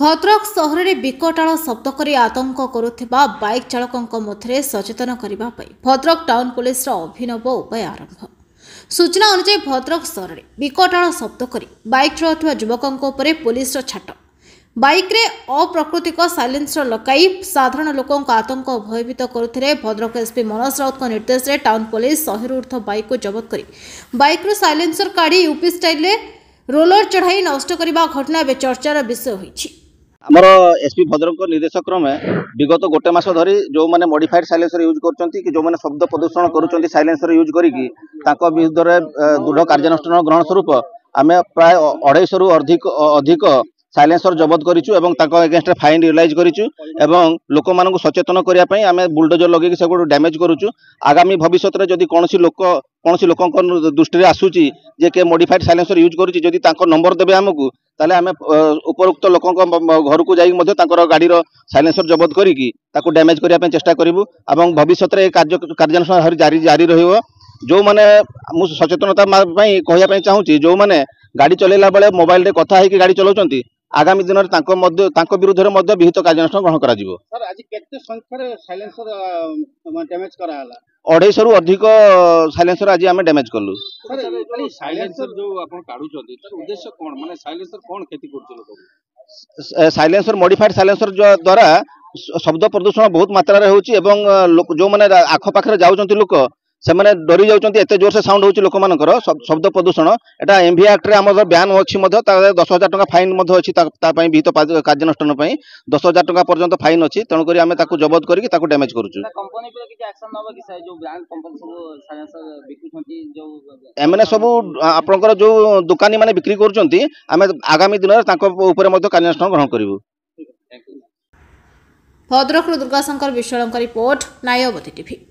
भद्रक सहर में विकटाल शब्द कर आतंक करुवा बाइक चालकों मध्य सचेतन करने भद्रक टाउन पुलिस अभिनव उपाय आरंभ। सूचना अनुसार भद्रक सहर में विकटाल शब्द कर बाइक चलाउଥିବା युवकों पुलिस छाट बाइक रे अप्राकृतिक साइलेंसर लगाई साधारण लोकों आतंक भयभीत करुଥିଲେ। भद्रक एसपी मनोज राउत निर्देश में टाउन पुलिस 100 ऊर्ध्व बाइक को जबत कर बाइक रू साइलेंसर काढ़ी यूपी स्टाइल रोलर चढ़ाई नष्ट करने घटना चर्चार विषय होइछि। आमर एसपी भद्रक निर्देश क्रमे विगत गोटे मास धरी जो मैंने मॉडिफाइड साइलेंसर यूज करछंती कि जो मैंने शब्द प्रदूषण करूछंती साइलेंसर यूज करिकी ताको विरुद्ध रे दृढ़ कार्यानुष्ठान ग्रहण स्वरूप आमे प्राय 250 रु अधिक साइलेंसर जबत करिछु एवं ताको अगेंस्ट फाइन रियलाइज करिछु एवं लोक मानकु सचेतन करिया पई आमे बुलडोजर लगेकी सेगु डैमेज करूछु। आगामी भविष्य रे जदि कोनोसी लोक दृष्टि रे आसुची जे के मॉडिफाइड साइलेंसर यूज करूची जदि ताको नंबर देबे हमकु ताले आमे उपरोक्त लोकों घर को जाई मध्य तांकर गाड़ीर साइलेंसर जबत करिकी ताको डैमेज करिया पई चेष्टा करिवु एवं भविष्य रे कार्यानुष्ठान जारी रहिबो। जो माने मु सचेतनता पई कहया पई चाहूची जो माने गाड़ी चलेला बेले मोबाइल रे कथा हेकी गाड़ी चलाउचंती आगामी दिन में विरुद्ध में विहित कार्यानुष्ठान ग्रहण करा जिवो। सर आज केते संख्या रे साइलेंसर डैमेज करा हला 250 रु अधिक साइलेंसर आज आमे डैमेज करलु। सर खाली साइलेंसर जो आपण काढुचंती तर उद्देश्य कोन माने साइलेंसर कोन खेती करछ लोक साइलेंसर मॉडिफाइड साइलेंसर द्वारा शब्द प्रदूषण बहुत मात्रा रे होची एवं जो माने आख पाखरे जाउचंती लोक से मैंने डरी जाउचंती एते जोर से साउंड होची लोक मानकर शब्द प्रदूषण एटा एमवी एक्ट रे हमर बैन अछि मध्य 10,000 टका फाइन मध्य अछि ता पई विहित कार्यानुष्ठान पई 10,000 टका पर्यंत फाइन अछि तेणु करी आमे ताकू जबत करी ताकू डैमेज करूछु। कंपनी पे किछ एक्शन नबा कि जो ब्रांड कंपनी सब साइलेंसर बिकुछंती जो एमने सब आपनकर जो दुकानी माने बिक्री करूचंती आमे आगामी दिन रे ताको ऊपर मध्य कार्यानुष्ठान ग्रहण करिवु। भद्रक दुर्गाशंकर विश्वलंका रिपोर्ट नायवती टीवी।